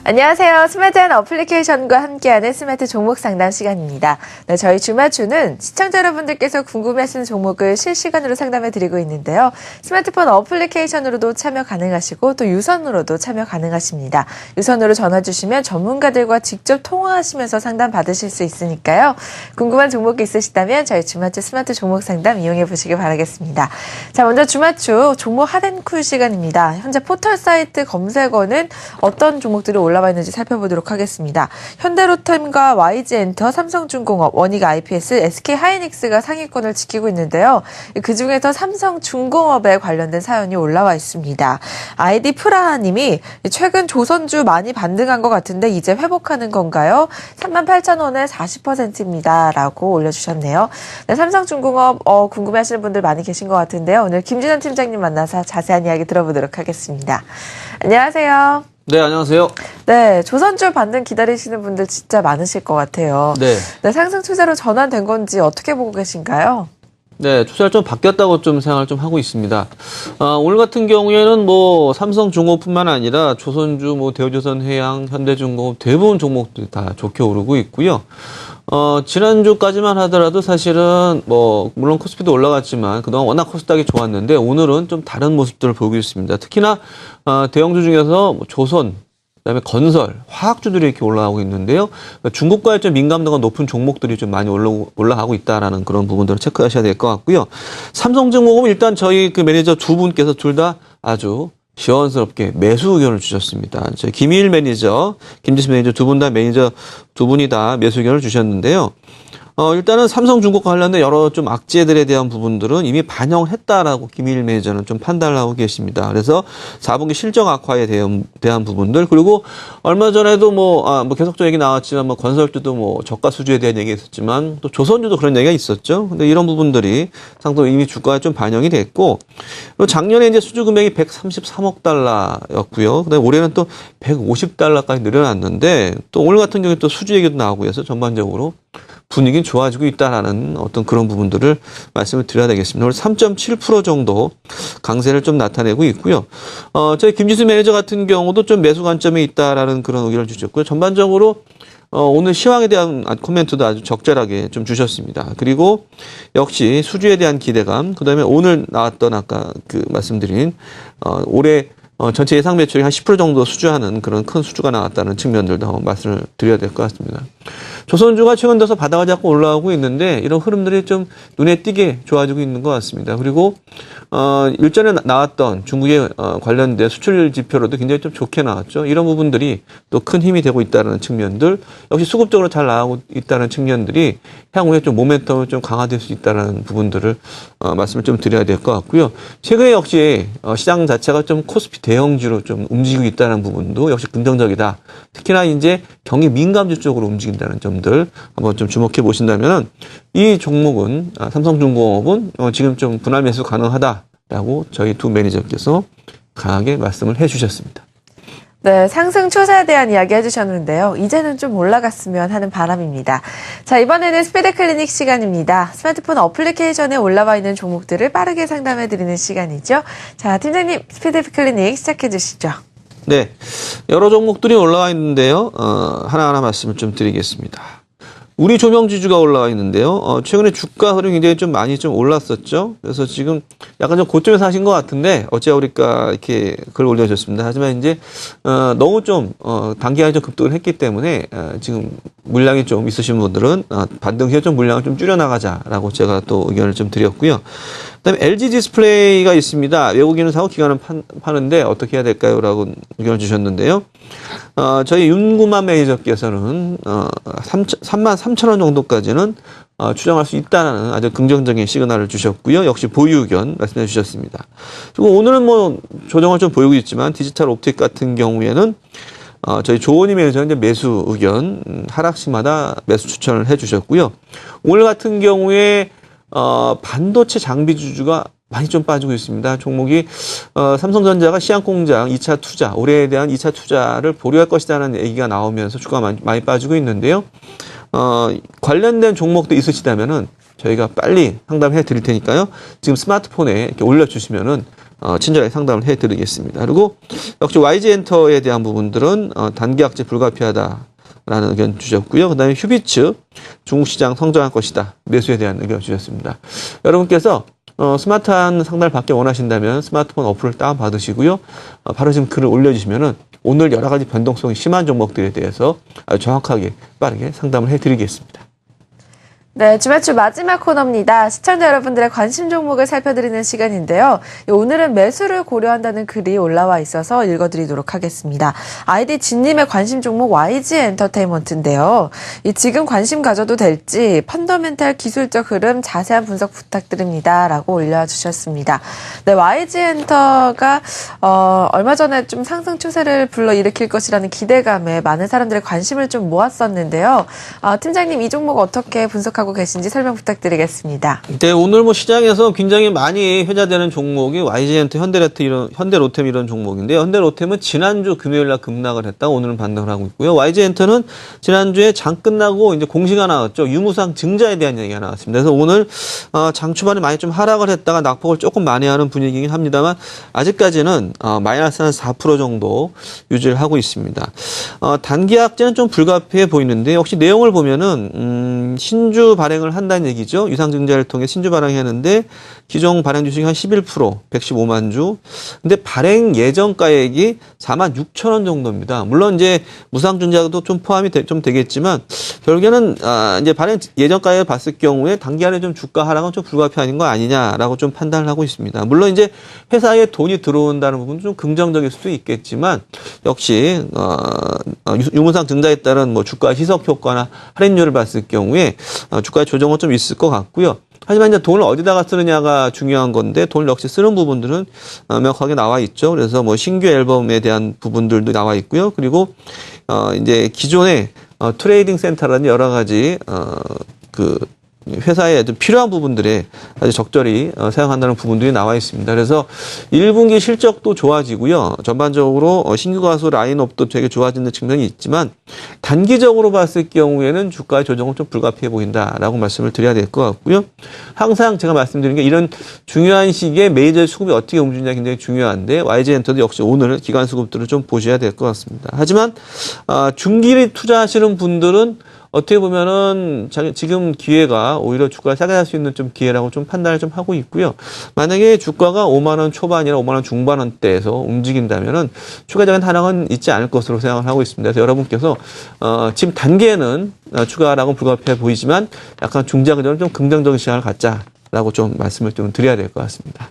안녕하세요. 스마트한 어플리케이션과 함께하는 스마트 종목 상담 시간입니다. 네, 저희 주맞추는 시청자 여러분들께서 궁금해하시는 종목을 실시간으로 상담해드리고 있는데요. 스마트폰 어플리케이션으로도 참여 가능하시고 또 유선으로도 참여 가능하십니다. 유선으로 전화 주시면 전문가들과 직접 통화하시면서 상담 받으실 수 있으니까요. 궁금한 종목이 있으시다면 저희 주맞추 스마트 종목 상담 이용해 보시기 바라겠습니다. 자, 먼저 주맞추 종목 핫앤쿨 시간입니다. 현재 포털 사이트 검색어는 어떤 종목들이 올라와 있는지 살펴보도록 하겠습니다. 현대로템과 YG엔터, 삼성중공업, 원익 IPS, SK하이닉스가 상위권을 지키고 있는데요. 그중에서 삼성중공업에 관련된 사연이 올라와 있습니다. 아이디 프라하님이 최근 조선주 많이 반등한 것 같은데 이제 회복하는 건가요? 38,000원에 40%입니다. 라고 올려주셨네요. 네, 삼성중공업 궁금해하시는 분들 많이 계신 것 같은데요. 오늘 김진원 팀장님 만나서 자세한 이야기 들어보도록 하겠습니다. 안녕하세요. 네, 안녕하세요. 네, 조선주 반등 기다리시는 분들 진짜 많으실 것 같아요. 네. 네, 상승 추세로 전환된 건지 어떻게 보고 계신가요? 네, 추세가 좀 바뀌었다고 좀 생각을 좀 하고 있습니다. 오늘 같은 경우에는 뭐 삼성중공업뿐만 아니라 조선주, 뭐 대우조선해양, 현대중공업 대부분 종목들이 다 좋게 오르고 있고요. 지난주까지만 하더라도 사실은 뭐 물론 코스피도 올라갔지만 그동안 워낙 코스닥이 좋았는데 오늘은 좀 다른 모습들을 보이고 있습니다. 특히나 대형주 중에서 뭐 조선, 그다음에 건설, 화학주들이 이렇게 올라가고 있는데요. 중국과의 좀 민감도가 높은 종목들이 좀 많이 올라가고 있다라는 그런 부분들을 체크하셔야 될 것 같고요. 삼성중공업은 일단 저희 그 매니저 두 분께서 둘 다 아주 시원스럽게 매수 의견을 주셨습니다. 저희 김일 매니저, 김지수 매니저 두 분 다 매니저 두 분이 다 매수 의견을 주셨는데요. 일단은 삼성중공업 관련된 여러 좀 악재들에 대한 부분들은 이미 반영을 했다라고 김일 매니저는 좀 판단을 하고 계십니다. 그래서 4분기 실적 악화에 대한 부분들, 그리고 얼마 전에도 뭐 계속적인 얘기 나왔지만 뭐 건설주도 뭐 저가 수주에 대한 얘기가 있었지만 또 조선주도 그런 얘기가 있었죠. 근데 이런 부분들이 상당히 이미 주가에 좀 반영이 됐고, 그리고 작년에 이제 수주 금액이 133억 달러였고요. 그다음에 올해는 또 150달러까지 늘어났는데 또 오늘 같은 경우에 또 수주 얘기도 나오고 해서 전반적으로 분위기는 좋아지고 있다라는 어떤 그런 부분들을 말씀을 드려야 되겠습니다. 오늘 3.7% 정도 강세를 좀 나타내고 있고요. 저희 김지수 매니저 같은 경우도 좀 매수 관점이 있다라는 그런 의견을 주셨고요. 전반적으로 오늘 시황에 대한 코멘트도 아주 적절하게 좀 주셨습니다. 그리고 역시 수주에 대한 기대감, 그다음에 오늘 나왔던 아까 그 말씀드린 올해 전체 예상 매출이 한 10% 정도 수주하는 그런 큰 수주가 나왔다는 측면들도 한번 말씀을 드려야 될 것 같습니다. 조선주가 최근 들어서 바닥을 잡고 올라오고 있는데 이런 흐름들이 좀 눈에 띄게 좋아지고 있는 것 같습니다. 그리고 일전에 나왔던 중국에 관련된 수출 지표로도 굉장히 좀 좋게 나왔죠. 이런 부분들이 또 큰 힘이 되고 있다는 측면들, 역시 수급적으로 잘 나가고 있다는 측면들이 향후에 좀 모멘텀을 좀 강화될 수 있다는 부분들을 말씀을 좀 드려야 될 것 같고요. 최근에 역시 시장 자체가 좀 코스피 대형주로 좀 움직이고 있다는 부분도 역시 긍정적이다. 특히나 이제 경기 민감주 쪽으로 움직인다는 점들 한번 좀 주목해 보신다면은 이 종목은 삼성중공업은 지금 좀 분할 매수 가능하다라고 저희 두 매니저께서 강하게 말씀을 해주셨습니다. 네, 상승 추세에 대한 이야기 해주셨는데요. 이제는 좀 올라갔으면 하는 바람입니다. 자, 이번에는 스피드 클리닉 시간입니다. 스마트폰 어플리케이션에 올라와 있는 종목들을 빠르게 상담해드리는 시간이죠. 자, 팀장님, 스피드 클리닉 시작해 주시죠. 네, 여러 종목들이 올라와 있는데요. 하나하나 말씀을 좀 드리겠습니다. 우리 조명지주가 올라와 있는데요. 최근에 주가 흐름이 굉장히 좀 많이 좀 올랐었죠. 그래서 지금 약간 좀 고점에서 하신 것 같은데 어찌 우리가 이렇게 글 올려줬습니다. 하지만 이제 너무 좀 단기간에 좀 급등을 했기 때문에 지금 물량이 좀 있으신 분들은 반등 후에 좀 물량을 좀 줄여나가자라고 제가 또 의견을 좀 드렸고요. 그다음에 LG 디스플레이가 있습니다. 외국인은 사고 기관은 파는데 어떻게 해야 될까요? 라고 의견을 주셨는데요. 저희 윤구만 매니저께서는 33,000원 정도까지는 추정할 수 있다는 아주 긍정적인 시그널을 주셨고요. 역시 보유 의견 말씀해 주셨습니다. 그리고 오늘은 뭐 조정을 좀 보이고 있지만 디지털 옵틱 같은 경우에는 저희 조원희 매니저는 이제 매수 의견 하락시마다 매수 추천을 해 주셨고요. 오늘 같은 경우에 반도체 장비 주주가 많이 좀 빠지고 있습니다. 종목이 삼성전자가 시안공장 2차 투자, 올해에 대한 2차 투자를 보류할 것이라는 얘기가 나오면서 주가가 많이 빠지고 있는데요. 관련된 종목도 있으시다면은 저희가 빨리 상담해 드릴 테니까요. 지금 스마트폰에 이렇게 올려주시면은 친절하게 상담을 해드리겠습니다. 그리고 역시 YG엔터에 대한 부분들은 단기 악재 불가피하다라는 의견 주셨고요. 그다음에 휴비츠 중국 시장 성장할 것이다. 매수에 대한 의견 주셨습니다. 여러분께서 스마트한 상담을 받기 원하신다면 스마트폰 어플을 다운받으시고요. 바로 지금 글을 올려주시면은 오늘 여러 가지 변동성이 심한 종목들에 대해서 아주 정확하게 빠르게 상담을 해드리겠습니다. 네, 주말주 마지막 코너입니다. 시청자 여러분들의 관심 종목을 살펴드리는 시간인데요. 오늘은 매수를 고려한다는 글이 올라와 있어서 읽어드리도록 하겠습니다. 아이디 진님의 관심 종목 YG 엔터테인먼트인데요. 지금 관심 가져도 될지 펀더멘탈 기술적 흐름 자세한 분석 부탁드립니다. 라고 올려주셨습니다. 네, YG 엔터가 얼마 전에 좀 상승 추세를 불러일으킬 것이라는 기대감에 많은 사람들의 관심을 좀 모았었는데요. 팀장님, 이 종목 어떻게 분석하고 계신지 설명 부탁드리겠습니다. 네, 오늘 뭐 시장에서 굉장히 많이 회자되는 종목이 YG엔터, 현대로템 이런 종목인데요. 현대로템은 지난주 금요일 날 급락을 했다가 오늘은 반등을 하고 있고요. YG엔터는 지난주에 장 끝나고 이제 공시가 나왔죠. 유무상 증자에 대한 얘기가 나왔습니다. 그래서 오늘 장 초반에 많이 좀 하락을 했다가 낙폭을 조금 많이 하는 분위기긴 합니다만 아직까지는 마이너스 한 4% 정도 유지를 하고 있습니다. 단기 악재는 좀 불가피해 보이는데 역시 내용을 보면은 신주 발행을 한다는 얘기죠. 유상증자를 통해 신주 발행했는데 기존 발행 주식이 한 11%, 115만 주. 근데 발행 예정가액이 46,000원 정도입니다. 물론 이제 무상증자도 좀 포함이 좀 되겠지만 결국에는 이제 발행 예정가액을 봤을 경우에 단기간에 좀 주가 하락은 좀 불가피한 거 아니냐라고 좀 판단을 하고 있습니다. 물론 이제 회사에 돈이 들어온다는 부분은 좀 긍정적일 수도 있겠지만 역시 유무상 증자에 따른 뭐 주가 희석 효과나 할인율을 봤을 경우에 주가 조정은 좀 있을 것 같고요. 하지만 이제 돈을 어디다가 쓰느냐가 중요한 건데 돈을 역시 쓰는 부분들은 명확하게 나와 있죠. 그래서 뭐 신규 앨범에 대한 부분들도 나와 있고요. 그리고 이제 기존의 트레이딩 센터라는 여러 가지 회사에 좀 필요한 부분들에 아주 적절히 사용한다는 부분들이 나와 있습니다. 그래서 1분기 실적도 좋아지고요. 전반적으로 신규 가수 라인업도 되게 좋아지는 측면이 있지만 단기적으로 봤을 경우에는 주가 조정은 좀 불가피해 보인다라고 말씀을 드려야 될 것 같고요. 항상 제가 말씀드린 게 이런 중요한 시기에 메이저 수급이 어떻게 움직이냐 굉장히 중요한데 YG엔터도 역시 오늘 기관 수급들을 좀 보셔야 될 것 같습니다. 하지만 중기를 투자하시는 분들은 어떻게 보면은 지금 기회가 오히려 주가를 싸게 살 수 있는 좀 기회라고 좀 판단을 좀 하고 있고요. 만약에 주가가 5만 원 초반이나 5만 원 중반원대에서 움직인다면은 추가적인 하락은 있지 않을 것으로 생각을 하고 있습니다. 그래서 여러분께서 지금 단계에는 추가 하락은 불가피해 보이지만 약간 중장기적으로 좀 긍정적인 시간을 갖자라고 좀 말씀을 좀 드려야 될 것 같습니다.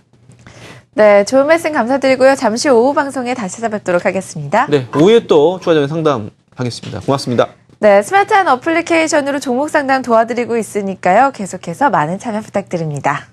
네, 좋은 말씀 감사드리고요. 잠시 오후 방송에 다시 찾아뵙도록 하겠습니다. 네, 오후에 또 추가적인 상담하겠습니다. 고맙습니다. 네, 스마트한 어플리케이션으로 종목 상담 도와드리고 있으니까요. 계속해서 많은 참여 부탁드립니다.